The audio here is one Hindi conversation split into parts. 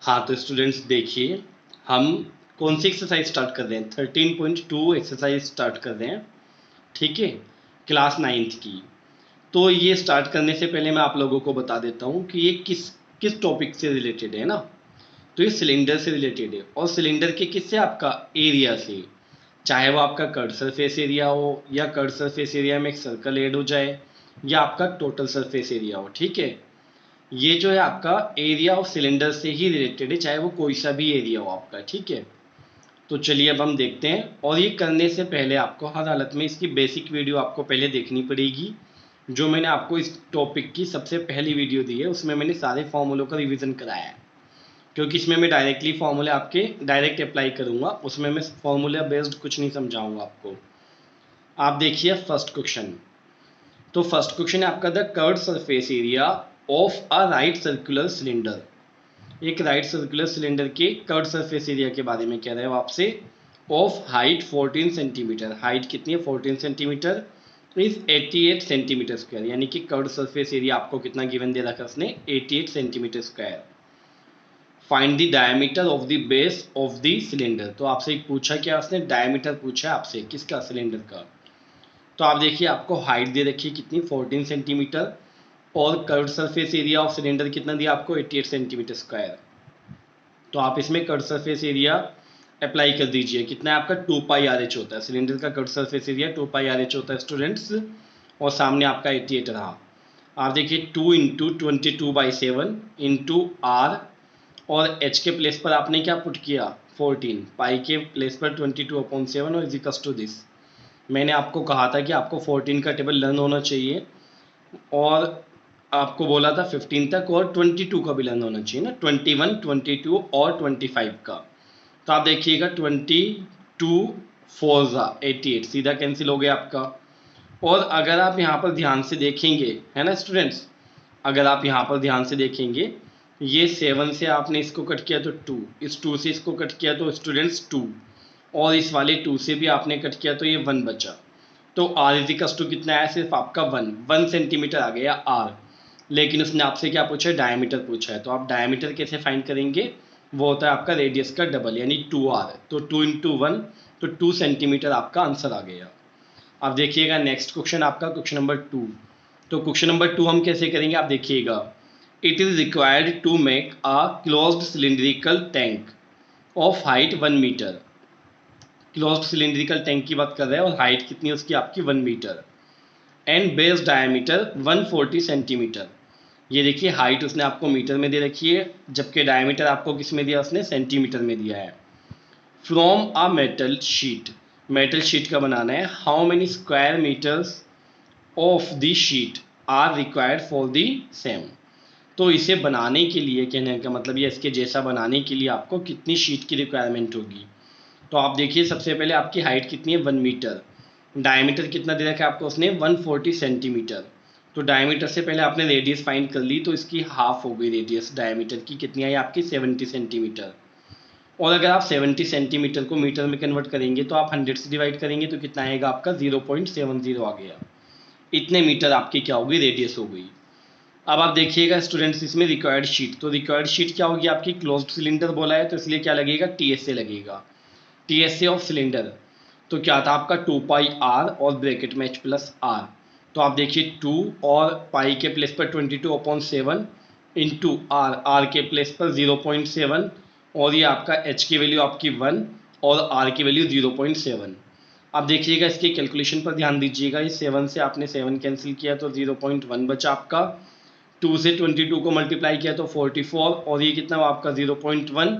हाँ तो स्टूडेंट्स देखिए, हम कौन सी एक्सरसाइज स्टार्ट कर रहे हैं। 13.2 एक्सरसाइज स्टार्ट कर रहे हैं, ठीक है, क्लास 9th की। तो ये स्टार्ट करने से पहले मैं आप लोगों को बता देता हूँ कि ये किस किस टॉपिक से रिलेटेड है ना। तो ये सिलेंडर से रिलेटेड है, और सिलेंडर के किससे, आपका एरिया से। चाहे वो आपका कर्व सरफेस एरिया हो, या कर्व सरफेस एरिया में एक सर्कल ऐड हो जाए, या आपका टोटल सरफेस एरिया हो, ठीक है। ये जो है आपका एरिया ऑफ सिलेंडर से ही रिलेटेड है, चाहे वो कोई सा भी एरिया हो आपका, ठीक है। तो चलिए अब हम देखते हैं, और ये करने से पहले आपको हर हालत में इसकी बेसिक वीडियो आपको पहले देखनी पड़ेगी। जो मैंने आपको इस टॉपिक की सबसे पहली वीडियो दी है, उसमें मैंने सारे फॉर्मूलों का रिवीजन कराया है, क्योंकि इसमें मैं डायरेक्टली फॉर्मूले आपके डायरेक्ट अप्लाई करूंगा, उसमें मैं फॉर्मूला बेस्ड कुछ नहीं समझाऊंगा आपको। आप देखिए फर्स्ट क्वेश्चन। तो फर्स्ट क्वेश्चन है आपका, the curved surface area of a right circular cylinder. एक राइट सर्कुलर सिलेंडर के कर्व्ड सरफेस एरिया के बारे में कह रहे हो आपसे, ऑफ हाइट 14 सेंटीमीटर। हाइट कितनी है, 14 सेंटीमीटर, इज 88 सेंटीमीटर स्क्वायर। यानी कि कर्व्ड सरफेस एरिया आपको कितना गिवन दे रखा है उसने, 88 centimetre square. Find the diameter of the base of the cylinder. तो आपसे एक पूछा क्या उसने, डायमीटर पूछा आपसे, किसका, सिलेंडर का। तो आप देखिए, आपको हाइट दे रखी है कितनी, 14 सेंटीमीटर, और curved surface area of cylinder कितना दिया आपको, 88 सेंटीमीटर स्क्वायर। तो आप इसमें कर्व्ड सरफेस एरिया अप्लाई कर दीजिए। कितना है आपका, 2 पाई आर एच होता है सिलेंडर का कर्व्ड सरफेस एरिया, 2 पाई आर एच होता है स्टूडेंट्स। और सामने आपका 88 रहा। आप देखिए 2 इंटू 22/7 इंटू आर, और एच के प्लेस पर आपने क्या पुट किया, 14, पाई के प्लेस पर 22/7 और इजिकल्स टू दिस। मैंने आपको कहा था कि आपको 14 का टेबल लर्न होना चाहिए, और आपको बोला था 15 तक, और 22 का भी लर्न होना चाहिए ना, 21, 22 और 25 का। तो आप देखिएगा 22 4 88 सीधा कैंसिल हो गया आपका। और अगर आप यहाँ पर ध्यान से देखेंगे, है ना स्टूडेंट्स, अगर आप यहाँ पर ध्यान से देखेंगे, ये 7 से आपने इसको कट किया तो 2, इस 2 से इसको कट किया तो स्टूडेंट्स 2, और इस वाले 2 से भी आपने कट किया तो ये 1 बचा। तो आर इजिकल्स टू कितना है, सिर्फ आपका 1 सेंटीमीटर आ गया आर। लेकिन उसने आपसे क्या पूछा है, डायमीटर पूछा है। तो आप डायमीटर कैसे फाइंड करेंगे, वो होता है आपका रेडियस का डबल, यानी 2r। तो 2 इंटू 1, तो 2 सेंटीमीटर आपका आंसर आ गया। अब देखिएगा नेक्स्ट क्वेश्चन आपका, क्वेश्चन नंबर 2। तो क्वेश्चन नंबर 2 हम कैसे करेंगे, आप देखिएगा, it is required to make a closed cylindrical tank of height 1 metre. Closed cylindrical tank की बात कर रहे हैं, और हाइट कितनी है उसकी, आपकी 1 metre, and base diameter 140 centimetre. ये देखिए हाइट उसने आपको मीटर में दे रखी है, जबकि डायमीटर आपको किस में दिया, उसने सेंटीमीटर में दिया है। From a metal sheet, metal sheet का बनाना है, how many square metres of the sheet are required for the same. तो इसे बनाने के लिए, कहने का मतलब ये, इसके जैसा बनाने के लिए आपको कितनी शीट की रिक्वायरमेंट होगी। तो आप देखिए सबसे पहले आपकी हाइट कितनी है, 1 मीटर, डायमीटर कितना दे रखा है आपको उसने, 140 सेंटीमीटर। तो डायमीटर से पहले आपने रेडियस फाइंड कर ली, तो इसकी हाफ हो गई रेडियस डायमीटर की, कितनी आई आपकी, 70 सेंटीमीटर। और अगर आप 70 सेंटीमीटर को मीटर में कन्वर्ट करेंगे, तो आप 100 से डिवाइड करेंगे तो कितना आएगा आपका, 0.70 आ गया। इतने मीटर आपकी क्या होगी, रेडियस हो गई। अब आप देखिएगा स्टूडेंट्स, इसमें रिक्वायर्ड शीट, तो रिक्वायर्ड शीट क्या होगी आपकी, क्लोज्ड सिलेंडर बोला है तो इसलिए क्या लगेगा, TSA लगेगा, TSA ऑफ सिलेंडर। तो क्या था आपका, 2 पाई आर और ब्रैकेट में h प्लस आर। तो आप देखिए 2 और पाई के प्लेस पर 22/7 इंटू आर, आर के प्लेस पर 0.7, और ये आपका h की वैल्यू आपकी 1 और r की वैल्यू 0.7। अब देखिएगा इसकी कैलकुलेशन पर ध्यान दीजिएगा, ये 7 से आपने 7 कैंसिल किया तो 0.1 बचा आपका, 2 से 22 को मल्टीप्लाई किया तो 44, और ये कितना हुआ आपका 0.1,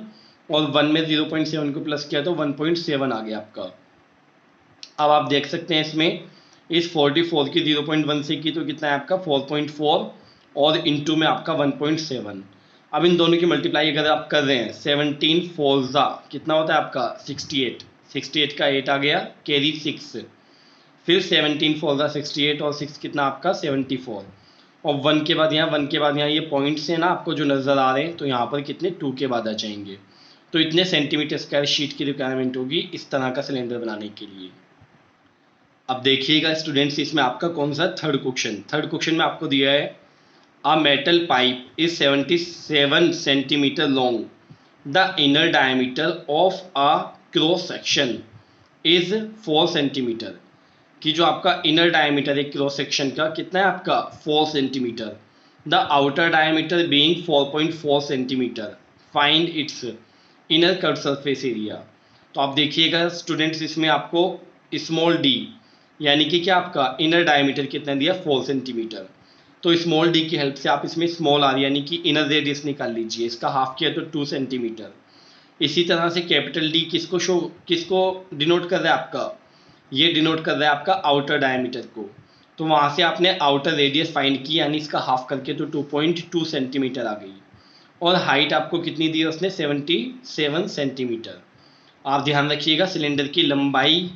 और 1 में 0.7 को प्लस किया तो 1.7 आ गया आपका। अब आप देख सकते हैं इसमें, इस 44 की 0.1 से की तो कितना है आपका 4.4, और इंटू में आपका 1.7। अब इन दोनों की मल्टीप्लाई अगर आप कर रहे हैं, 17 4 कितना होता है आपका 68, 68 का 8 आ गया, कैरी 6, फिर 17 4 68, और 6 कितना आपका 74, और 1 के बाद यहाँ, 1 के बाद यहाँ ये पॉइंट्स हैं ना आपको जो नज़र आ रहे हैं, तो यहाँ पर कितने 2 के बाद आ जाएंगे। तो इतने सेंटीमीटर स्क्वायर शीट की रिक्वायरमेंट होगी इस तरह का सिलेंडर बनाने के लिए। अब देखिएगा स्टूडेंट्स, इसमें आपका कौन सा, थर्ड क्वेश्चन में आपको दिया है, a metal pipe is 77 centimetre long the inner diameter of a cross section is 4 centimetre, कि जो आपका इनर डायमीटर है क्रॉस सेक्शन का कितना है आपका 4 centimetre. The outer diameter being 4.4 centimetre, find its inner cut surface area. तो आप देखिएगा स्टूडेंट्स, इसमें आपको स्मॉल डी यानी कि क्या आपका इनर डायमीटर कितना दिया 4 सेंटीमीटर। तो स्मॉल डी की हेल्प से आप इसमें स्मॉल आर यानी कि इनर रेडियस निकाल लीजिए, इसका हाफ किया तो 2 सेंटीमीटर। इसी तरह से कैपिटल डी किसको डिनोट कर रहा है आपका, ये डिनोट कर रहा है आपका आउटर डायमीटर को। तो वहाँ से आपने आउटर रेडियस फाइंड की यानी इसका हाफ करके तो 2.2 सेंटीमीटर आ गई। और हाइट आपको कितनी दी है उसने 77 सेंटीमीटर। आप ध्यान रखिएगा सिलेंडर की लंबाई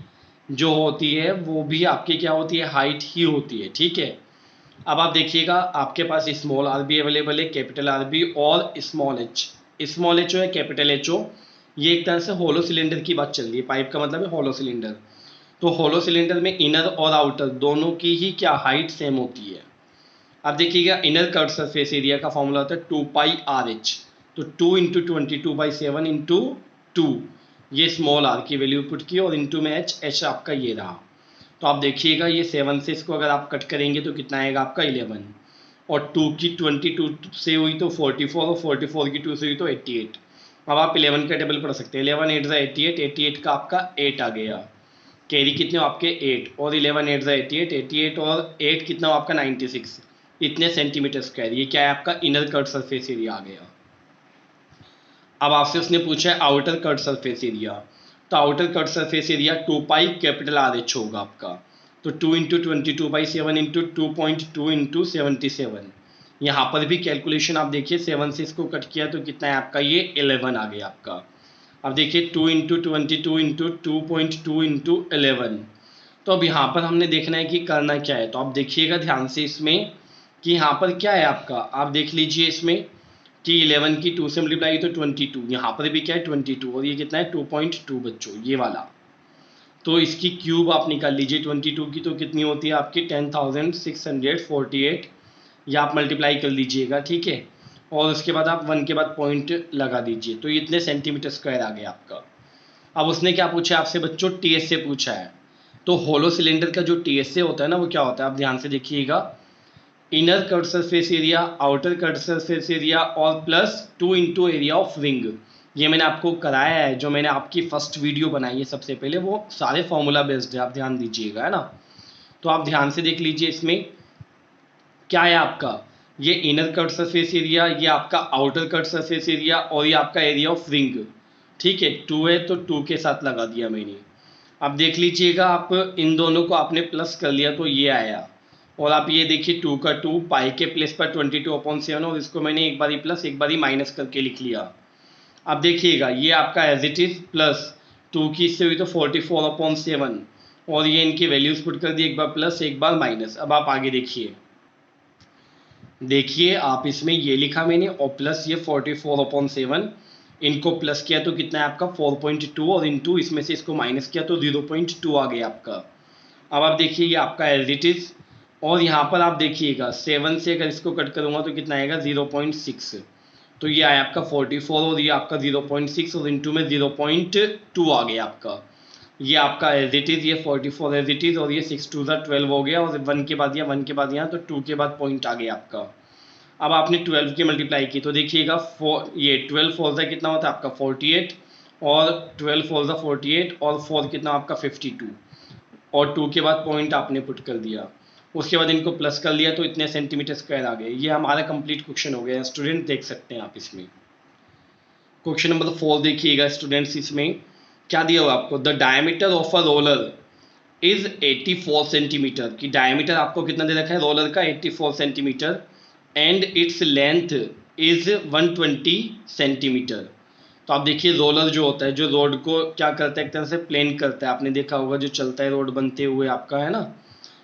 जो होती है वो भी आपकी क्या होती है, हाइट ही होती है, ठीक है। अब आप देखिएगा आपके पास स्मॉल आर भी अवेलेबल है, कैपिटल आर भी और small H. Small H O है कैपिटल एच ओ, ये एक तरह से होलो सिलेंडर की बात चल रही है, पाइप का मतलब है होलो सिलेंडर। तो होलो सिलेंडर में इनर और आउटर दोनों की ही क्या हाइट सेम होती है। अब देखिएगा इनर कर्व सरफेस एरिया का फॉर्मूला होता है 2πRH। तो 2 इंटू 22/7 इंटू 2, ये स्मॉल आर की वैल्यू पुट की और इंटू में एच आपका ये रहा। तो आप देखिएगा ये 7 से इसको अगर आप कट करेंगे तो कितना आएगा आपका 11, और 2 की 22 से हुई तो 44, और 44 की 2 से हुई तो 88। अब आप 11 का टेबल पढ़ सकते हैं, 11 8 88, 88 का आपका 8 आ गया। कैरी कितने हो आपके 8, और 11 8 88, 88 और 8 कितना हो आपका 96, इतने सेंटीमीटर स्क्वायर। ये क्या है आपका इनर कट सरफेस एरिया आ गया। अब आपसे उसने पूछा है आउटर कट सरफेस एरिया। तो outer cut surface area 2π capital RH होगा आपका। तो 2 इंटू 22/7 इंटू 2.2 इंटू 77। यहाँ पर भी कैलकुलेशन आप देखिए 7 से इसको कट किया तो कितना है आपका ये 11 आ गया आपका। अब देखिए 2 इंटू 22 इंटू 2.2 इंटू 11। तो अब यहाँ पर हमने देखना है कि करना क्या है। तो आप देखिएगा ध्यान से इसमें कि यहाँ पर क्या है आपका, आप देख लीजिए इसमें कि 11 की 2 से मल्टीप्लाई तो 22, यहाँ पर भी क्या है 22, और ये कितना है 2.2 बच्चों ये वाला। तो इसकी क्यूब आप निकाल लीजिए 22 की, तो कितनी होती है आपकी 10,648, या आप मल्टीप्लाई कर लीजिएगा, ठीक है। और उसके बाद आप 1 के बाद पॉइंट लगा दीजिए, तो इतने सेंटीमीटर स्क्वायर आ गया आपका। अब उसने क्या पूछा है आपसे बच्चों, TSA पूछा है। तो होलो सिलेंडर का जो TSA होता है ना वो क्या होता है, आप ध्यान से देखिएगा, inner cut surface area, outer cut surface area और plus 2 into area of ring. ये मैंने आपको कराया है, जो मैंने आपकी फर्स्ट वीडियो बनाई है सबसे पहले, वो सारे फॉर्मूला बेस्ड है, आप ध्यान दीजिएगा, है ना। तो आप ध्यान से देख लीजिए इसमें क्या है आपका, ये इनर कट सरफेस एरिया, ये आपका आउटर कट सरफेस एरिया, और ये आपका एरिया ऑफ रिंग, ठीक है। 2 है तो 2 के साथ लगा दिया मैंने। अब देख लीजिएगा आप इन दोनों को आपने प्लस कर लिया तो ये आया, और आप ये देखिए 2 का 2 पाई के प्लेस पर 22/7, और इसको मैंने एक बारी प्लस एक बारी माइनस करके लिख लिया। अब देखिएगा ये आपका एज इट इज प्लस 2 की इससे हुई तो 44/7, और ये इनकी वैल्यूज पुट कर दी, एक बार प्लस एक बार माइनस। अब आप आगे देखिए आप इसमें ये लिखा मैंने, और प्लस ये 44/7, इनको प्लस किया तो कितना है आपका 4.2, और इंटू इसमें से इसको माइनस किया तो 0.2 आ गया आपका। अब आप देखिए ये आपका एज इट इज, और यहाँ पर आप देखिएगा 7 से अगर इसको कट करूँगा तो कितना आएगा 0.6, तो ये आया आपका 44, और ये आपका 0.6, और इंटू में 0.2 आ गया आपका। ये आपका एज इट इज, ये 44 एज इट इज, और ये 6 2 12 हो गया, और 1 के बाद 1 के बाद यहाँ, तो 2 के बाद पॉइंट आ गया आपका। अब आपने 12 की मल्टीप्लाई की तो देखिएगा ये 12 4 कितना होता है आपका 48, और 12 4 48, और 4 कितना आपका 52, और 2 के बाद पॉइंट आपने पुट कर दिया, उसके बाद इनको प्लस कर लिया तो इतने सेंटीमीटर स्क्वायर आ गए। ये हमारा कंप्लीट क्वेश्चन हो गया स्टूडेंट, देख सकते हैं आप इसमें। क्वेश्चन नंबर 4 देखिएगा स्टूडेंट्स, इसमें क्या दिया हुआ आपको, the diameter of a roller is 84 centimetre, की डायमीटर आपको कितना दे रखा है रोलर का 84 centimetre, and its length is 120 centimetre. तो आप देखिए रोलर जो होता है, जो रोड को क्या करता है, एक तरह से प्लेन करता है, आपने देखा होगा जो चलता है रोड बनते हुए आपका, है ना,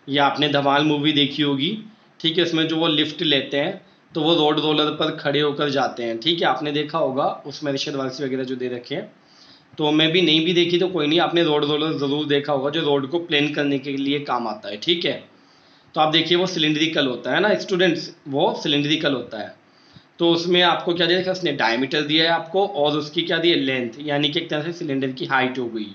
या आपने धमाल मूवी देखी होगी, ठीक है, उसमें जो वो लिफ्ट लेते हैं तो वो रोड रोलर पर खड़े होकर जाते हैं, ठीक है, आपने देखा होगा उसमें रिशद वारसी वगैरह जो दे रखे हैं। तो मैं भी नहीं भी देखी तो कोई नहीं, आपने रोड रोलर ज़रूर देखा होगा, जो रोड को प्लेन करने के लिए काम आता है, ठीक है। तो आप देखिए वो सिलेंड्रिकल होता है ना स्टूडेंट्स, वो सिलेंड्रिकल होता है। तो उसमें आपको क्या दिया, उसने डायमीटर दिया है आपको, और उसकी क्या दी है, लेंथ, यानी कि एक तरह से सिलेंडर की हाइट हो गई।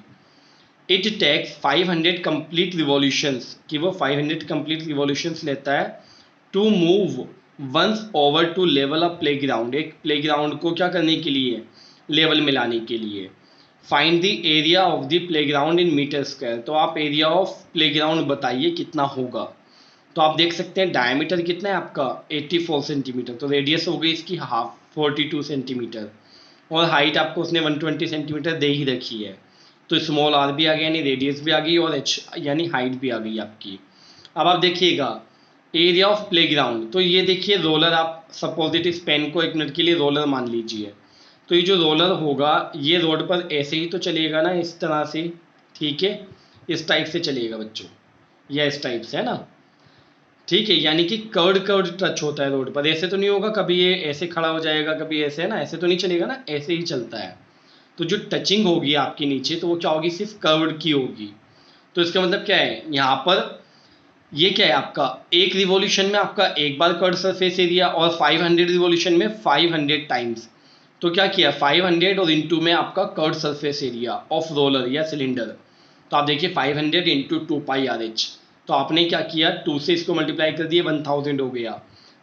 इट टेक्स 500 कंप्लीट रिवॉल्यूशंस, कि वो 500 कंप्लीट रिवॉल्यूशंस लेता है to move once over to level a playground, एक प्लेग्राउंड को क्या करने के लिए, लेवल में लाने के लिए। Find the area of the playground in metre square, तो आप एरिया ऑफ प्लेग्राउंड बताइए कितना होगा। तो आप देख सकते हैं डायमीटर कितना है आपका 84 सेंटीमीटर, तो रेडियस हो गई इसकी हाफ 42 सेंटीमीटर, और हाइट आपको उसने 120 सेंटीमीटर दे ही रखी है। तो स्मॉल आर भी आ गया, यानी रेडियस भी आ गई, और एच यानी हाइट भी आ गई आपकी। अब आप देखिएगा एरिया ऑफ प्लेग्राउंड, तो ये देखिए रोलर, आप सपोजिट इस पेन को 1 मिनट के लिए रोलर मान लीजिए। तो ये जो रोलर होगा ये रोड पर ऐसे ही तो चलेगा ना, इस तरह से, ठीक है, इस टाइप से चलेगा बच्चों, या इस टाइप से, है ना, ठीक है, यानी कि कर्ड कर्ड टच होता है रोड पर, ऐसे तो नहीं होगा कभी ये ऐसे खड़ा हो जाएगा कभी ऐसे, है ना, ऐसे तो नहीं चलेगा ना, ऐसे ही चलता है। तो जो टचिंग होगी आपकी नीचे, तो वो क्या होगी, सिर्फ कर्व्ड की होगी। तो इसका मतलब क्या है, यहाँ पर ये क्या है आपका, एक रिवॉल्यूशन में आपका एक बार कर्ड सरफेस एरिया, और 500 रिवॉल्यूशन में 500 टाइम्स। तो क्या किया, 500 और इंटू में आपका curved surface area of roller या सिलेंडर। तो आप देखिए 500 इंटू 2πRH, तो आपने क्या किया, 2 से इसको मल्टीप्लाई कर दिए, 1000 हो गया।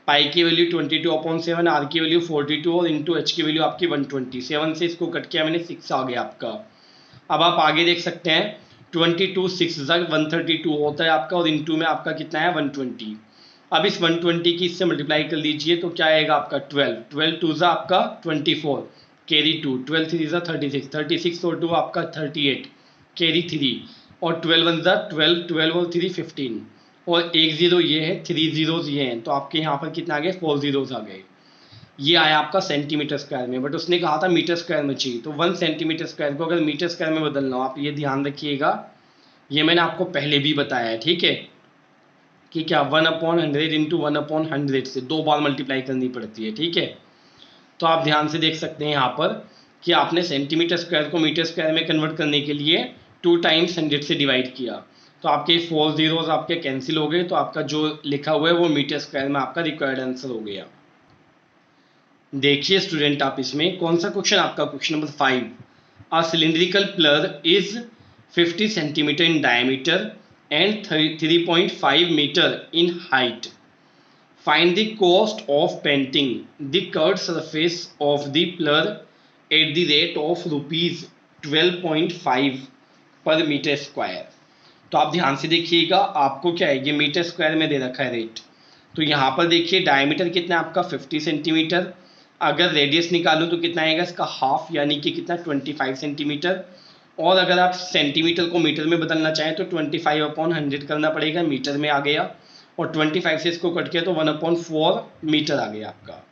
पाई की वैल्यू 22/7, आर की वैल्यू 42, और इंटू एच की वैल्यू आपकी 120। 7 से इसको कट किया मैंने, 6 आ गया आपका। अब आप आगे देख सकते हैं 22 6 132 होता है आपका, और इंटू में आपका कितना है 120। अब इस 120 की इससे मल्टीप्लाई कर लीजिए, तो क्या आएगा आपका 12, 12 2 आपका 24, कैरी 2, 12 3 36, 36 और 2 आपका 38, कैरी 3, और 12 1 12, 12 और 3 15, और एक जीरो ये है, 3 जीरोज ये हैं, तो आपके यहाँ पर कितना आ गए, 4 जीरोज आ गए। ये आया आपका सेंटीमीटर स्क्वायर में, बट उसने कहा था मीटर स्क्वायर में चाहिए, तो 1 सेंटीमीटर स्क्वायर को अगर मीटर स्क्वायर में बदलना हो, आप ये ध्यान रखिएगा, ये मैंने आपको पहले भी बताया है, ठीक है, कि क्या 1/100 इंटू 1/100 से 2 बार मल्टीप्लाई करनी पड़ती है, ठीक है। तो आप ध्यान से देख सकते हैं यहाँ पर कि आपने सेंटीमीटर स्क्वायर को मीटर स्क्वायर में कन्वर्ट करने के लिए 2 टाइम्स 100 से डिवाइड किया, तो आपके 4 जीरोज आपके कैंसिल हो गए, तो आपका जो लिखा हुआ है वो मीटर स्क्वायर में आपका रिक्वायर्ड आंसर हो गया। देखिए स्टूडेंट, आप इसमें कौन सा क्वेश्चन, आपका question number 5, a cylindrical pillar is 50 centimetre in diameter and 3.5 metre in height. Find the cost of painting the curved surface of the pillar at the rate of ₹12.5 per metre square. तो आप ध्यान से देखिएगा, आपको क्या है, ये मीटर स्क्वायर में दे रखा है रेट। तो यहाँ पर देखिए डायमीटर कितना है आपका 50 सेंटीमीटर, अगर रेडियस निकालूं तो कितना आएगा इसका हाफ, यानी कि कितना 25 सेंटीमीटर, और अगर आप सेंटीमीटर को मीटर में बदलना चाहें तो 25/100 करना पड़ेगा, मीटर में आ गया, और 25 से इसको कट किया तो 1/4 मीटर आ गया आपका।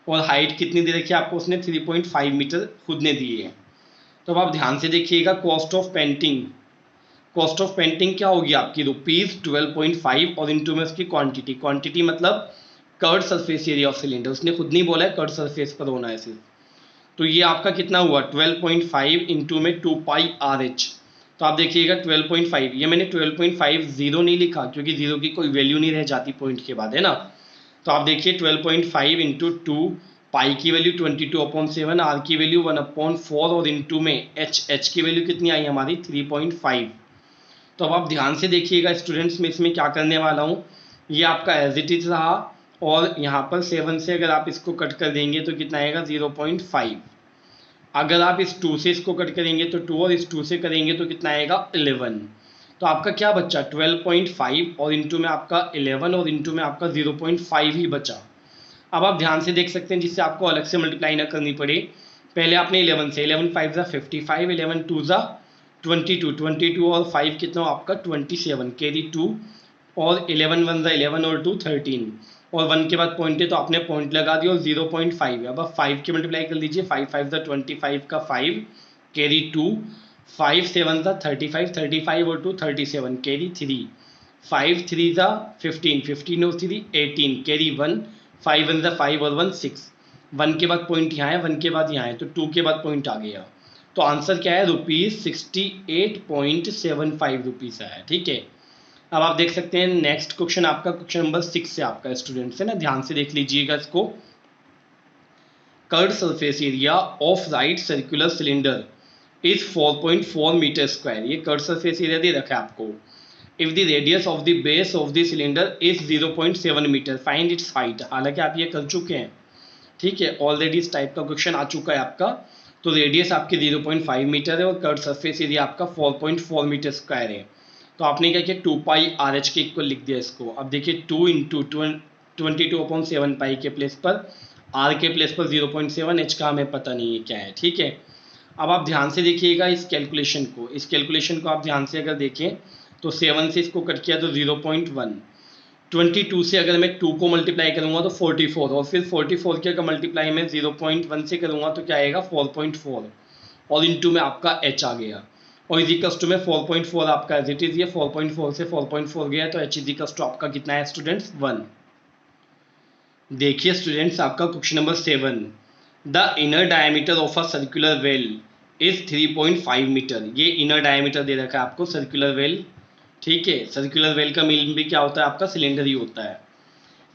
और हाइट कितनी दे रखी है आपको, उसने 3.5 मीटर खुद ने दिए है। तो अब आप ध्यान से देखिएगा, cost of painting, cost of painting क्या होगी आपकी, ₹12.5, और इंटू में उसकी क्वांटिटी, क्वांटिटी मतलब curved surface area of cylinder, उसने खुद नहीं बोला है कर्ड सरफेस पर होना है सिर्फ। तो ये आपका कितना हुआ 12.5 इंटू में 2πRH। तो आप देखिएगा 12.5, ये मैंने 12.5 जीरो नहीं लिखा क्योंकि जीरो की कोई वैल्यू नहीं रह जाती पॉइंट के बाद, है ना। तो आप देखिए 12.5 इंटू 2, पाई की वैल्यू 22/7, आर की वैल्यू 1/4, और इंटू में एच की वैल्यू कितनी आई हमारी 3.5। तो अब आप ध्यान से देखिएगा स्टूडेंट्स, मैं इसमें क्या करने वाला हूँ, ये आपका एज इट इज रहा, और यहाँ पर 7 से अगर आप इसको कट कर देंगे तो कितना आएगा 0.5, अगर आप इस 2 से इसको कट करेंगे तो 2, और इस 2 से करेंगे तो कितना आएगा 11। तो आपका क्या बचा 12.5, और इंटू में आपका 11, और इंटू में आपका 0.5 ही बचा। अब आप ध्यान से देख सकते हैं, जिससे आपको अलग से मल्टीप्लाई ना करनी पड़े, पहले आपने 11 से, 11 5 55, 11 2 22, 22 और 5 कितना आपका 27, कैरी 2, और 11 1 11 और 2 13, और 1 के बाद पॉइंट है तो आपने पॉइंट लगा दिया, और 0.5 है। अब आप 5 की मल्टीप्लाई कर लीजिए, 5 5 25 का 5, कैरी 2, 5 7 35, 35 और 2 37, कैरी 3, 5 3 15, 15 और 3 18, कैरी 1, 5 1 5 और 1 6, 1 के बाद पॉइंट यहाँ है, 1 के बाद यहाँ है, तो 2 के बाद पॉइंट आ गया। तो आंसर क्या है, ₹68.75 है, ठीक है। अब आप देख सकते हैं नेक्स्ट क्वेश्चन, आपका क्वेश्चन नंबर 6 से आपका स्टूडेंट है ना, ध्यान से देख लीजिएगा इसको। Curved surface area of right circular cylinder is 4.4 metre square. ये कर्व्ड सरफेस एरिया दे रखा है आपको। If the radius of the base of the cylinder is 0.7 metre find its height. हालांकि आप ये कर चुके हैं, ठीक है, ऑलरेडी इस टाइप का क्वेश्चन आ चुका है आपका। तो रेडियस आपकी 0.5 मीटर है और कर्व्ड सरफेस एरिया आपका 4.4 मीटर स्क्वायर है। तो आपने क्या किया, 2 पाई आर एच के इक्वल लिख दिया इसको। अब देखिए 2 इंटू 22/7 पाई के प्लेस पर आर के प्लेस पर 0.7, एच का हमें पता नहीं है क्या है, ठीक है। अब आप ध्यान से देखिएगा इस कैलकुलेशन को आप ध्यान से अगर देखें तो 7 से इसको कट किया तो 0.1, 22 से अगर मैं 2 को मल्टीप्लाई करूंगा तो 44, और फिर 44 के अगर मल्टीप्लाई में 0.1 से करूंगा तो क्या आएगा 4.4, और इंटू में आपका h आ गया, और इजिकल्स टू में 4.4 आपका एज इट इज, ये 4.4 से 4.4 गया तो h इजिकल्स टू आपका कितना है स्टूडेंट्स 1। देखिए स्टूडेंट्स आपका question number 7, the inner diameter of a circular well is 3.5 metre. ये इनर डायमीटर दे रखा है आपको सर्कुलर वेल, ठीक है। सर्कुलर वेल का मीन भी क्या होता है आपका, सिलेंडर ही होता है।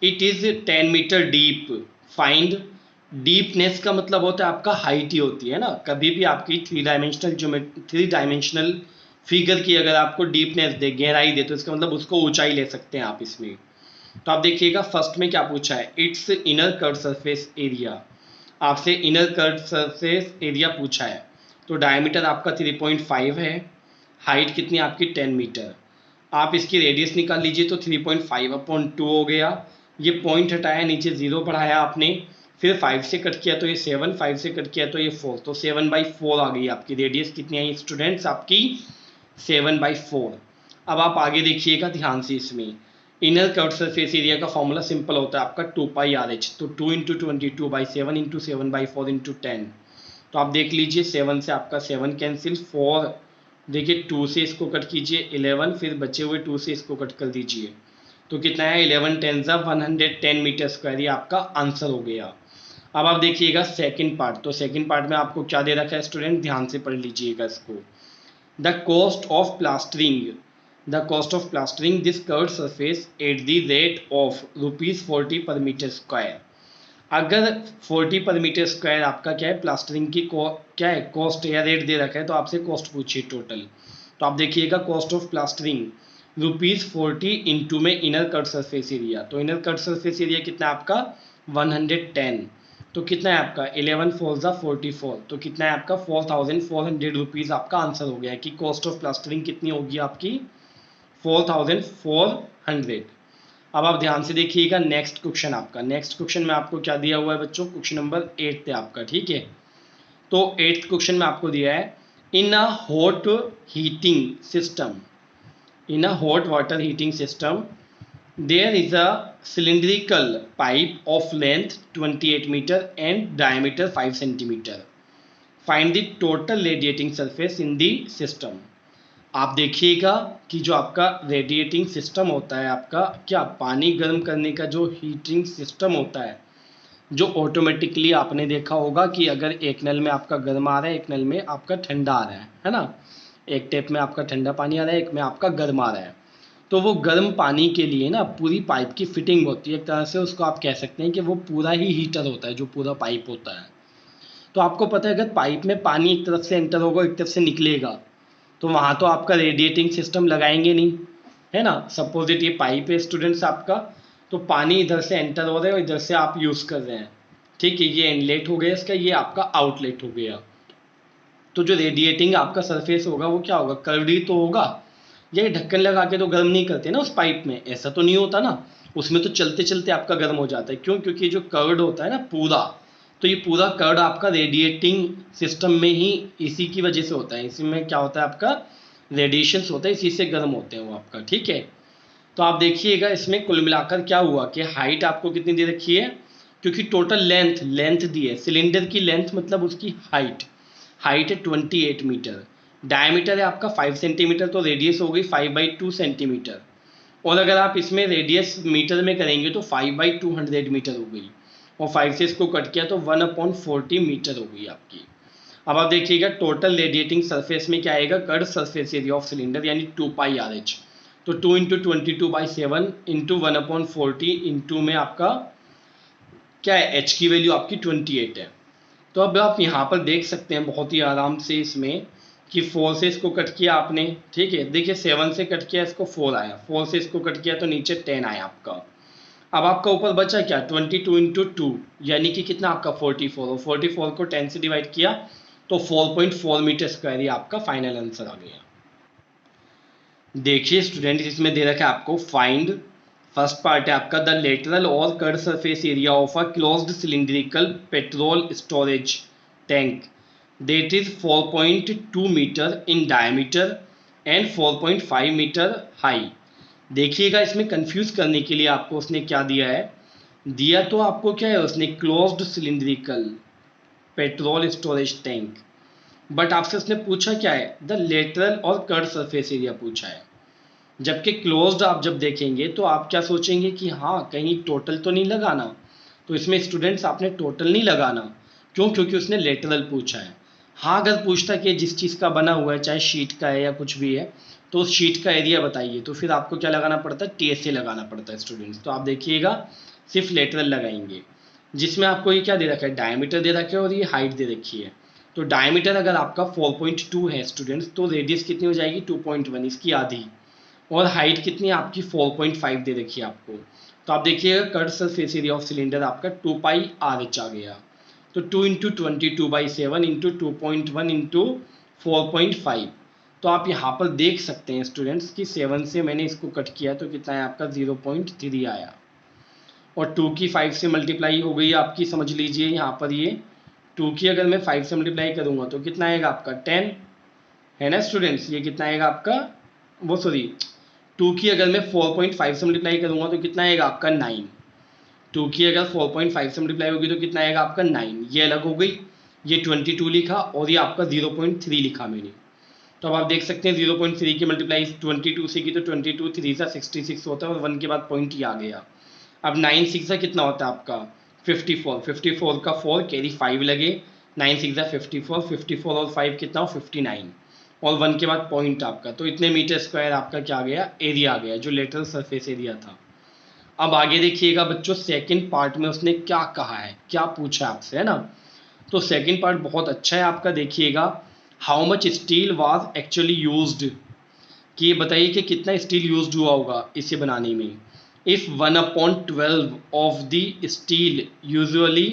It is 10 metre deep, find. Deepness का मतलब होता है आपका हाइट ही होती है ना। कभी भी आपकी थ्री डायमेंशनल फिगर की अगर आपको डीपनेस दे, गहराई दे, तो इसका मतलब उसको ऊंचाई ले सकते हैं आप इसमें। तो आप देखिएगा फर्स्ट में क्या पूछा है, it's inner curved surface area. आपसे इनर कर्व्ड सरफेस एरिया पूछा है, तो डायमीटर आपका 3.5 है, हाइट कितनी आपकी 10 मीटर। आप इसकी रेडियस निकाल लीजिए तो 3.5/2 हो गया। ये पॉइंट हटाया, नीचे 0 बढ़ाया आपने, फिर 5 से कट किया तो ये 7, 5 से कट किया तो ये 4, तो 7/4 आ गई आपकी रेडियस। कितनी आई स्टूडेंट्स आपकी 7/4। अब आप आगे देखिएगा ध्यान से, इसमें इनर कर्व्ड सरफेस एरिया का फॉर्मूला सिंपल होता है आपका 2 पाई आर एच। तो 2 इंटू 22/7 इंटू 7/4 इंटू 10। तो आप देख लीजिए 7 से आपका 7 कैंसिल, 4 देखिए 2 से इसको कट कीजिए 11, फिर बचे हुए 2 से इसको कट कर दीजिए तो कितना है 11 10 110 मीटर स्क्वायर। ये आपका आंसर हो गया। अब आप देखिएगा सेकंड पार्ट। तो सेकंड पार्ट में आपको क्या दे रखा है स्टूडेंट, ध्यान से पढ़ लीजिएगा इसको। The cost of plastering this curved surface at the rate of ₹40 पर मीटर स्क्वायर। अगर 40 पर मीटर स्क्वायर आपका क्या है प्लास्टरिंग की क्या है कॉस्ट या रेट दे रखा है, तो आपसे कॉस्ट पूछिए टोटल। तो आप देखिएगा कॉस्ट ऑफ प्लास्टरिंग ₹40 इंटू में इनर कर्व्ड सरफेस एरिया। तो इनर कर्व्ड सरफेस एरिया कितना है आपका 110, तो कितना है आपका 11 4 44, तो कितना है आपका 4400 रुपीज़ आपका आंसर हो गया है कि कॉस्ट ऑफ प्लास्टरिंग कितनी होगी आपकी 4400। अब आप ध्यान से देखिएगा नेक्स्ट क्वेश्चन में आपको क्या दिया हुआ है बच्चों, क्वेश्चन नंबर 8 है आपका, ठीक है। तो 8th क्वेश्चन में आपको दिया है in a hot water heating system there is a cylindrical pipe of length 28 metre and diameter 5 centimetre. Find the total radiating surface in the system. आप देखिएगा कि जो आपका रेडिएटिंग सिस्टम होता है आपका, क्या पानी गर्म करने का जो हीटिंग सिस्टम होता है, जो ऑटोमेटिकली आपने देखा होगा कि अगर एक नल में आपका गर्म आ रहा है, एक नल में आपका ठंडा आ रहा है ना। एक टेप में आपका ठंडा पानी आ रहा है, एक में आपका गर्म आ रहा है। तो वो गर्म पानी के लिए ना पूरी पाइप की फिटिंग होती है, एक तरह से उसको आप कह सकते हैं कि वो पूरा ही हीटर होता है, जो पूरा पाइप होता है। तो आपको पता है अगर पाइप में पानी एक तरफ से एंटर होगा, एक तरफ से निकलेगा, तो वहाँ तो आपका रेडिएटिंग सिस्टम लगाएंगे नहीं, है ना। सपोजिट ये पाइप है स्टूडेंट्स आपका, तो पानी इधर से एंटर हो रहा है और इधर से आप यूज़ कर रहे हैं, ठीक है। ये इनलेट हो गया इसका, ये आपका आउटलेट हो गया। तो जो रेडिएटिंग आपका सरफेस होगा वो क्या होगा, कर्व्ड ही तो होगा। ये ढक्कन लगा के तो गर्म नहीं करते ना उस पाइप में, ऐसा तो नहीं होता ना। उसमें तो चलते चलते आपका गर्म हो जाता है। क्यों? क्योंकि जो कर्व्ड होता है ना पूरा, तो ये पूरा कर्व्ड आपका रेडिएटिंग सिस्टम में ही इसी की वजह से होता है। इसी में क्या होता है आपका रेडिएशंस होता है, इसी से गर्म होते हैं वो आपका, ठीक है। तो आप देखिएगा इसमें कुल मिलाकर क्या हुआ कि हाइट आपको कितनी दे रखी है, क्योंकि टोटल लेंथ दी है। सिलेंडर की लेंथ मतलब उसकी हाइट है 28 मीटर, डायमीटर है आपका 5 सेंटीमीटर, तो रेडियस हो गई 5/2 सेंटीमीटर। और अगर आप इसमें रेडियस मीटर में करेंगे तो 5/200 मीटर हो गई, और 5 से इसको कट किया तो 1/40 मीटर हो गई आपकी। अब आप देखिएगा टोटल रेडिएटिंग सरफेस में क्या आएगा, curved surface area of cylinder यानी 2 पाई आर एच। तो 2 इंटू 22/7 इंटू 1/40 इंटू में आपका क्या है, एच की वैल्यू आपकी 28 है। तो अब आप यहाँ पर देख सकते हैं बहुत ही आराम से इसमें कि 4 से इसको कट किया आपने, ठीक है। देखिए 7 से कट किया, इसको 4 आया, 4 से इसको कट किया तो नीचे 10 आया आपका। अब आपका ऊपर बचा क्या, 22 इंटू 2 यानी कि कितना आपका 44, और 44 को 10 से डिवाइड किया तो 4.4 मीटर स्क्वायर ये आपका फाइनल आंसर आ गया। देखिए स्टूडेंट, इसमें दे रखा है आपको फाइंड, फर्स्ट पार्ट है आपका द लेटरल और curve surface area of a closed cylindrical petrol storage tank that is 4.2 metre in diameter and 4.5 metre high. देखिएगा इसमें कंफ्यूज करने के लिए आपको उसने क्या दिया है, दिया तो आपको क्या है उसने closed cylindrical petrol storage tank, but आपसे उसने पूछा क्या है, द लेटरल और कर्व सरफेस एरिया पूछा है। जबकि क्लोज्ड आप जब देखेंगे तो आप क्या सोचेंगे कि हाँ कहीं टोटल तो नहीं लगाना, तो इसमें स्टूडेंट्स आपने टोटल नहीं लगाना, क्यों, क्योंकि उसने लेटरल पूछा है। हाँ अगर पूछता कि जिस चीज़ का बना हुआ है चाहे शीट का है या कुछ भी है तो उस शीट का एरिया बताइए, तो फिर आपको क्या लगाना पड़ता है, TSA लगाना पड़ता है स्टूडेंट्स। तो आप देखिएगा सिर्फ लेटरल लगाएंगे, जिसमें आपको ये क्या दे रखा है, डायमीटर दे रखा है और ये हाइट दे रखी है। तो डायमीटर अगर आपका 4.2 है स्टूडेंट्स तो रेडियस कितनी हो जाएगी 2.1, इसकी आधी, और हाइट कितनी है आपकी 4.5 दे रखी है आपको। तो आप देखिएगा curve surface area of cylinder आपका 2πRH आ गया। तो 2 इंटू 22/7 इंटू 2.1 इंटू 4.5। तो आप यहाँ पर देख सकते हैं स्टूडेंट्स कि 7 से मैंने इसको कट किया तो कितना है आपका 0.3 आया, और 2 की 5 से मल्टीप्लाई हो गई आपकी, समझ लीजिए यहाँ पर ये 2 की अगर मैं 5 से मल्टीप्लाई करूँगा तो कितना आएगा आपका 10, है ना स्टूडेंट्स। ये कितना आएगा आपका, वो सॉरी 2 की अगर मैं 4.5 से मल्टीप्लाई करूँगा तो कितना आएगा आपका 9, 2 की अगर 4.5 से मल्टीप्लाई होगी तो कितना आएगा आपका 9, ये अलग हो गई, ये 22 लिखा और ये आपका 0.3 लिखा मैंने। तो अब आप देख सकते हैं 0.3 की मल्टीप्लाई 22 से की तो 22 3 सा 66 होता है, और 1 के बाद पॉइंट ही आ गया। अब 9 6 सा कितना होता है आपका 54, 54 का 4 कैरी 5 लगे, 9 6 सा 54, 54 और 5 कितना हो 59, और 1 के बाद पॉइंट आपका, तो इतने मीटर स्क्वायर आपका क्या आ गया, एरिया आ गया, जो लेटरल सरफेस एरिया था। अब आगे देखिएगा बच्चों, सेकंड पार्ट में उसने क्या कहा है, क्या पूछा आपसे, है ना। तो सेकंड पार्ट बहुत अच्छा है आपका, देखिएगा how much steel was actually used, कि ये बताइए कि कितना स्टील यूज्ड हुआ होगा इसे बनाने में। If 1/12 of the steel usually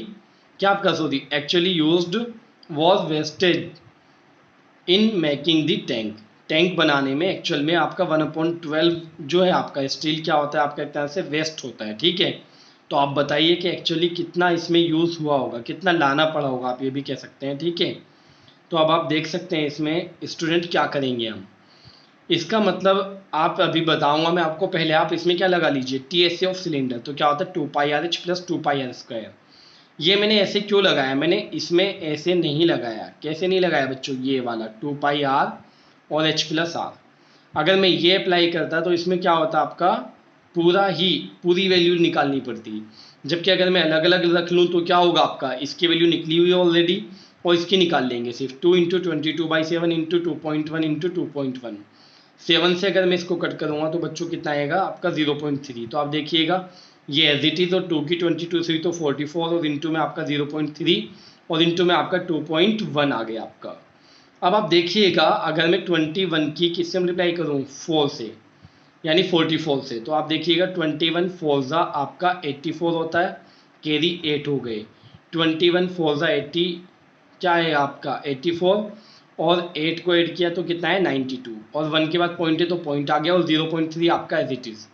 क्या आपका sorry actually used was wasted in making the tank, tank बनाने में एक्चुअल में आपका 1/12 जो है आपका स्टील क्या होता है आपका एक तरह से वेस्ट होता है, ठीक है। तो आप बताइए कि एक्चुअली कितना इसमें यूज़ हुआ होगा, कितना लाना पड़ा होगा, आप ये भी कह सकते हैं, ठीक है। तो अब आप देख सकते हैं इसमें स्टूडेंट क्या करेंगे हम, इसका मतलब आप अभी बताऊंगा मैं आपको, पहले आप इसमें क्या लगा लीजिए TSA ऑफ सिलेंडर, तो क्या होता है 2πRH प्लस 2πr²। ये मैंने ऐसे क्यों लगाया, मैंने इसमें ऐसे नहीं लगाया, कैसे नहीं लगाया बच्चों, ये वाला 2πr और H प्लस R। अगर मैं ये अप्लाई करता तो इसमें क्या होता आपका पूरी वैल्यू निकालनी पड़ती, जबकि अगर मैं अलग अलग रख लूँ तो क्या होगा आपका, इसकी वैल्यू निकली हुई है ऑलरेडी और इसकी निकाल लेंगे सिर्फ 2 इंटू 22/7 इंटू 2.1 इंटू 2.1। 7 से अगर मैं इसको कट करूँगा तो बच्चों कितना आएगा आपका 0.3। तो आप देखिएगा ये एज इट इज, और 2 की 22 से तो 44 और इंटू में आपका 0.3 और इंटू में आपका 2.1 आ गया आपका। अब आप देखिएगा अगर मैं 21 की किससे मल्टीप्लाई करूँ 4 से, यानी 44 से, तो आप देखिएगा 21 4 ज़ा आपका 84 होता है, कैरी 8 हो गए, 21 4 ज़ा 80 क्या है आपका 84, और 8 को ऐड किया तो कितना है 92, और 1 के बाद पॉइंट है तो पॉइंट आ गया, और 0.3 आपका एज इट इज़।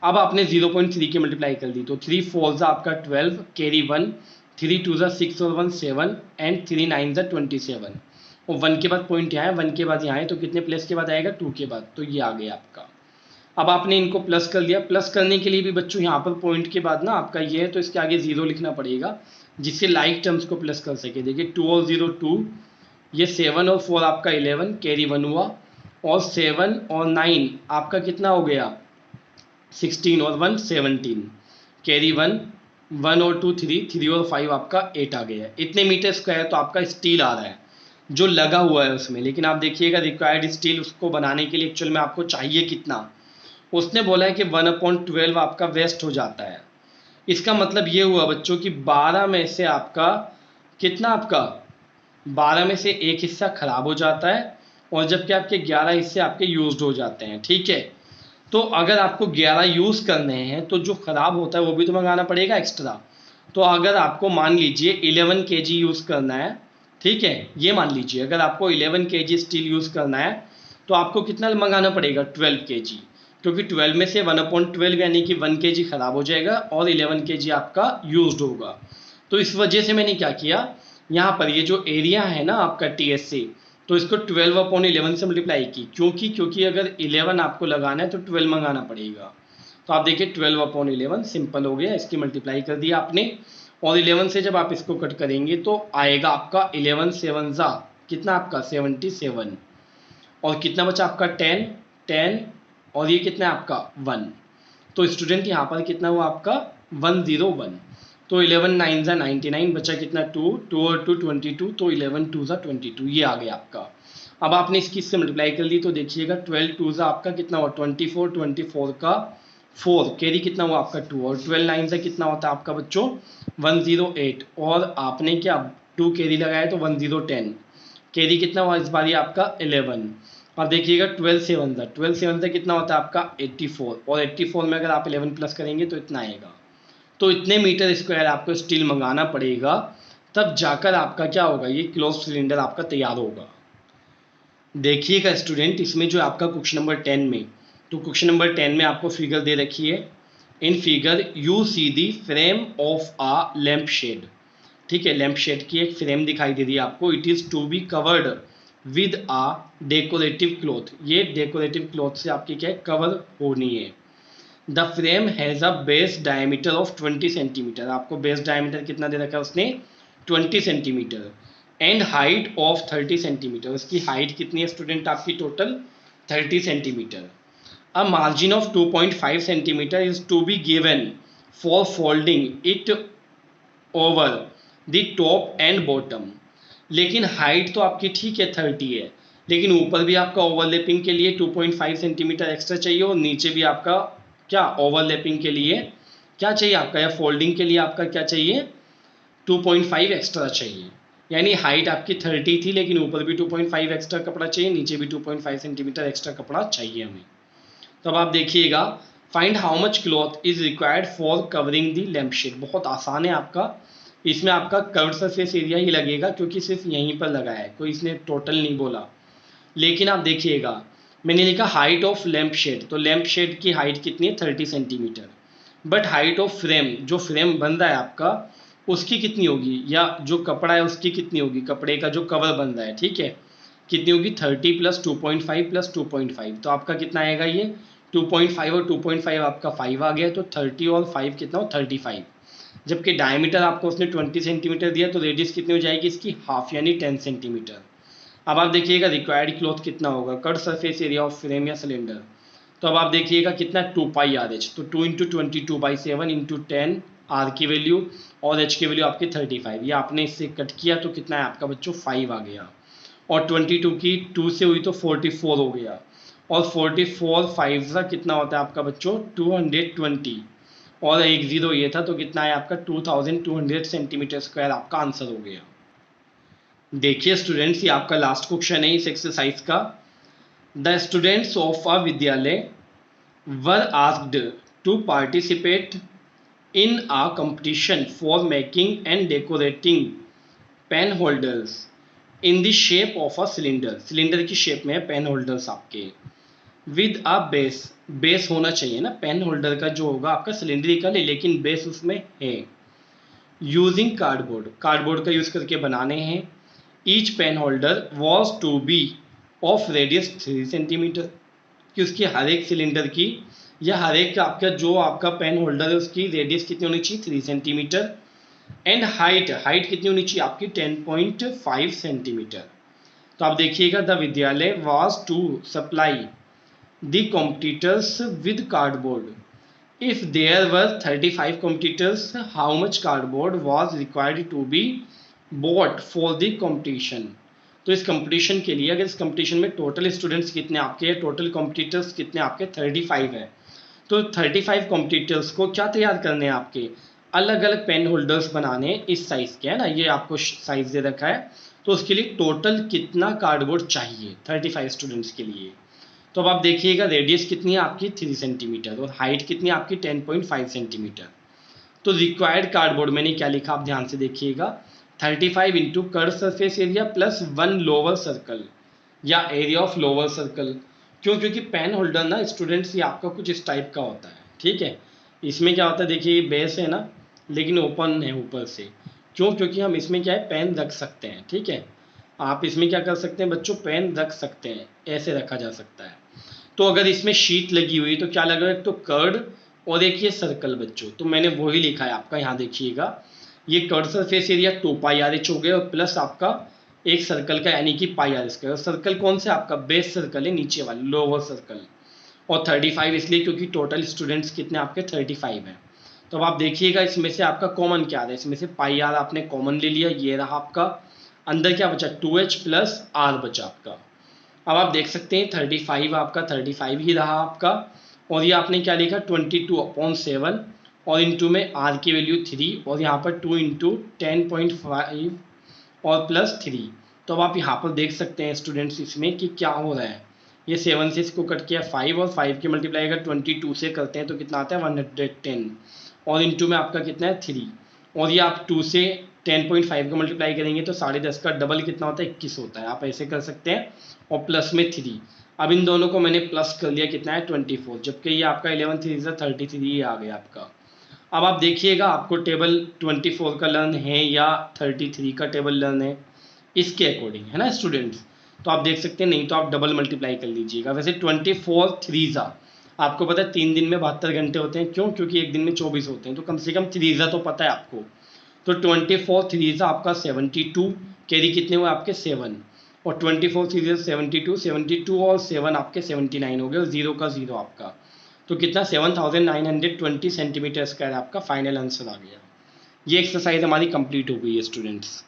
अब आपने 0.3 की मल्टीप्लाई कर दी तो 3 4 ज़ा आपका 12, कैरी 1, 3 2 ज़ा 6 और 1 7 एंड 3 9 ज़ा 27, और 1 के बाद पॉइंट यहाँ है, 1 के बाद यहाँ है, तो कितने प्लस के बाद आएगा 2 के बाद, तो ये आ गया आपका। अब आपने इनको प्लस कर लिया, प्लस करने के लिए भी बच्चों यहाँ पर पॉइंट के बाद ना आपका ये है तो इसके आगे 0 लिखना पड़ेगा, जिससे लाइक टर्म्स को प्लस कर सके। देखिए 2 और 0 2, ये 7 और 4 आपका 11, कैरी 1 हुआ, और 7 और 9 आपका कितना हो गया 16 और 1 17, कैरी 1, 1 और 2 3, 3 और 5 आपका 8 आ गया। इतने मीटर स्क्वायर तो आपका स्टील आ रहा है जो लगा हुआ है उसमें, लेकिन आप देखिएगा रिक्वायर्ड स्टील उसको बनाने के लिए एक्चुअल में आपको चाहिए कितना, उसने बोला है कि 1/12 आपका वेस्ट हो जाता है। इसका मतलब ये हुआ बच्चों कि 12 में से आपका कितना आपका 12 में से एक हिस्सा खराब हो जाता है और जबकि आपके 11 हिस्से आपके यूज्ड हो जाते हैं, ठीक है। तो अगर आपको 11 यूज़ करने हैं तो जो ख़राब होता है वो भी तो मंगाना पड़ेगा एक्स्ट्रा। तो अगर आपको मान लीजिए 11 kg यूज़ करना है, ठीक है, ये मान लीजिए अगर आपको 11 kg स्टील यूज़ करना है तो आपको कितना मंगाना पड़ेगा 12 kg, क्योंकि 12 में से 1/12 यानी कि 1 kg ख़राब हो जाएगा और 11 kg आपका यूज्ड होगा। तो इस वजह से मैंने क्या किया, यहाँ पर ये जो एरिया है ना आपका TSC, तो इसको 12/11 से मल्टीप्लाई की, क्योंकि अगर 11 आपको लगाना है तो 12 मंगाना पड़ेगा। तो आप देखिए 12/11 सिंपल हो गया, इसकी मल्टीप्लाई कर दिया आपने और 11 से जब आप इसको कट करेंगे तो आएगा आपका 11 7 जा कितना आपका 77 और कितना बचा आपका 10 और ये कितना है आपका 1। तो स्टूडेंट यहाँ पर कितना हुआ आपका 101। तो 11 9 जा 99 बचा कितना 2 और 2 22, तो 11 2 जा 22, ये आ गया आपका। अब आपने इसकी इससे मल्टीप्लाई कर ली तो देखिएगा 12 2 जा आपका कितना हुआ 24 का 4 कैरी कितना हुआ आपका 2 और 12 9 से कितना होता है आपका बच्चों 108 और आपने क्या 2 कैरी लगाया तो 1010 कैरी कितना हुआ इस बार आपका 11। अब देखिएगा 12 7 से कितना होता है आपका 84 और 84 में अगर आप 11 प्लस करेंगे तो इतना आएगा। तो इतने मीटर स्क्वायर आपको स्टील मंगाना पड़ेगा, तब जाकर आपका क्या होगा ये क्लोज सिलेंडर आपका तैयार होगा। देखिएगा स्टूडेंट इसमें जो आपका क्वेश्चन नंबर 10 में, तो क्वेश्चन नंबर 10 में आपको फिगर दे रखी है। In figure you see the frame of a lamp shade, ठीक है, लैम्प शेड की एक फ्रेम दिखाई दे रही है आपको। It is to be covered with a decorative cloth, ये डेकोरेटिव क्लॉथ से आपकी क्या है कवर होनी है। The frame has a base diameter of 20 centimetre, आपको बेस डायमीटर कितना दे रखा है उसने 20 centimetre and height of 30 centimetre, उसकी हाइट कितनी है स्टूडेंट आपकी total 30 centimetre. A margin of 2.5 centimeter is to be given for folding it over the top and bottom। लेकिन हाइट तो आपकी ठीक है 30 है, लेकिन ऊपर भी आपका ओवरलैपिंग के लिए 2.5 सेंटीमीटर एक्स्ट्रा चाहिए और नीचे भी आपका क्या ओवरलैपिंग के लिए क्या चाहिए आपका या फोल्डिंग के लिए आपका क्या चाहिए 2.5 एक्स्ट्रा चाहिए। यानी हाइट आपकी 30 थी लेकिन ऊपर भी 2.5 एक्स्ट्रा कपड़ा चाहिए, नीचे भी 2.5 सेंटीमीटर एक्स्ट्रा कपड़ा चाहिए हमें। तब आप देखिएगा find how much cloth is required for covering the lamp shade, बहुत आसान है आपका। इसमें आपका कर्व सरफेस एरिया ही लगेगा क्योंकि सिर्फ यहीं पर लगा है, कोई इसने टोटल नहीं बोला। लेकिन आप देखिएगा मैंने लिखा हाइट ऑफ लैम्प शेड, तो लैम्प शेड की हाइट कितनी है 30 centimetre, but height of frame जो फ्रेम बन रहा है आपका उसकी कितनी होगी, या जो कपड़ा है उसकी कितनी होगी, कपड़े का जो कवर बन रहा है, ठीक है, कितनी होगी 30 + 2.5 + 2.5, तो आपका कितना आएगा ये 2.5 और 2.5 आपका 5 आ गया, तो 30 और 5 कितना हो 35। जबकि डायमीटर आपको उसने 20 सेंटीमीटर दिया तो रेडियस कितनी हो जाएगी इसकी हाफ यानी 10 सेंटीमीटर। अब आप देखिएगा रिक्वायर्ड क्लॉथ कितना होगा cut surface area of frame या सिलेंडर, तो अब आप देखिएगा कितना 2πRh, तो 2 × 22/7 × 10 R की वैल्यू और H की वैल्यू आपकी 35, ये आपने इससे कट किया तो कितना है आपका बच्चों 5 आ गया और 22 की 2 से हुई तो 44 हो गया और 44 5 का कितना होता है आपका बच्चों 220 और 1 0 ये था तो कितना है आपका 2200 सेंटीमीटर स्क्वायर आपका आंसर हो गया। देखिए स्टूडेंट्स ये आपका लास्ट क्वेश्चन है इस एक्सरसाइज का। The students of a vidyalaya were asked to participate in a competition for making and decorating pen holders in the shape of a cylinder, cylinder की शेप में है पेन होल्डर्स आपके with a base, बेस होना चाहिए ना पेन होल्डर का जो होगा आपका सिलेंड्रिकल है लेकिन बेस उसमें है। यूजिंग कार्डबोर्ड, कार्डबोर्ड का यूज करके बनाने हैं। Each pen holder was to be of radius 3 centimetre, कि उसकी हर एक सिलेंडर की या हर एक आपका जो आपका पेन होल्डर है उसकी रेडियस कितनी होनी चाहिए 3 सेंटीमीटर एंड हाइट कितनी होनी चाहिए आपकी 10.5 सेंटीमीटर। तो आप देखिएगा the vidyalaya was to supply the competitors with cardboard. If there were 35 competitors how much cardboard was required to be bought for the competition. तो इस कंपटीशन के लिए अगर इस कंपटीशन में टोटल स्टूडेंट्स कितने आपके हैं, टोटल कॉम्पिटिटर्स कितने आपके 35 है, तो 35 कॉम्पिटिटर्स को क्या तैयार करने हैं आपके अलग अलग पेन होल्डर्स बनाने इस साइज के, है ना, ये आपको साइज दे रखा है, तो उसके लिए टोटल कितना कार्डबोर्ड चाहिए 35 स्टूडेंट्स के लिए। तो अब आप देखिएगा रेडियस कितनी है आपकी 3 सेंटीमीटर और हाइट कितनी है आपकी 10.5 सेंटीमीटर। तो रिक्वायर्ड कार्डबोर्ड मैंने क्या लिखा आप ध्यान से देखिएगा, 35 into curve surface area plus 1 lower circle या एरिया ऑफ लोअर सर्कल। क्यों? क्योंकि पेन होल्डर ना स्टूडेंट्स ये आपका कुछ इस टाइप का होता है, ठीक है। इसमें क्या होता है, देखिए ये बेस है ना, लेकिन ओपन है ऊपर से। क्यों? क्योंकि हम इसमें क्या है पेन रख सकते हैं, ठीक है। आप इसमें क्या कर सकते हैं बच्चों, पेन रख सकते हैं, ऐसे रखा जा सकता है। तो अगर इसमें शीट लगी हुई तो क्या लगा, एक तो कर्ड और एक ये सर्कल बच्चों, तो मैंने वही लिखा है आपका, यहाँ देखिएगा ये कर्ड सरफेस एरिया 2 पाई आर एच हो गया और प्लस आपका एक सर्कल का यानी कि पाई आर स्क्वायर। सर्कल कौन सा आपका, बेस सर्कल है नीचे वाला लोअर सर्कल। और 35 इसलिए क्योंकि टोटल स्टूडेंट्स कितने आपके 35 हैं। तो अब आप देखिएगा इसमें से आपका कॉमन क्या आ रहा है, इसमें से पाई आर आपने कॉमन ले लिया, ये रहा आपका, अंदर क्या बचा 2h प्लस आर बचा आपका। अब आप देख सकते हैं 35 आपका 35 ही रहा आपका, और ये आपने क्या लिखा 22/7 और इंटू में आर की वैल्यू 3 और यहाँ पर 2 इंटू 10.5 और प्लस 3। तो अब आप यहाँ पर देख सकते हैं स्टूडेंट्स इसमें कि क्या हो रहा है, ये 7 से इसको कट किया 5 और 5 के मल्टीप्लाई अगर 22 से करते हैं तो कितना आता है 110 और इंटू में आपका कितना है 3 और ये आप 2 से 10.5 का मल्टीप्लाई करेंगे तो 10.5 का डबल कितना होता है 21 होता है। आप ऐसे कर सकते हैं और प्लस में 3। अब इन दोनों को मैंने प्लस कर लिया, कितना है 24, जबकि ये आपका 11 3 से 33 आ गया आपका। अब आप देखिएगा आपको टेबल 24 का लर्न है या 33 का टेबल लर्न है, इसके अकॉर्डिंग, है ना स्टूडेंट्स। तो आप देख सकते हैं, नहीं तो आप डबल मल्टीप्लाई कर लीजिएगा। वैसे 24 3 आपको पता है 3 दिन में 72 घंटे होते हैं, क्यों? क्योंकि एक दिन में 24 होते हैं, तो कम से कम 3 तो पता है आपको। तो 24 3 आपका 72, कैरी कितने हुए आपके 7 और 24 3 72 और 7 आपके 79 हो गए और 0 का 0 आपका। तो कितना 7920 सेंटीमीटर स्क्वायर आपका फाइनल आंसर आ गया। ये एक्सरसाइज हमारी कंप्लीट हो गई है स्टूडेंट्स।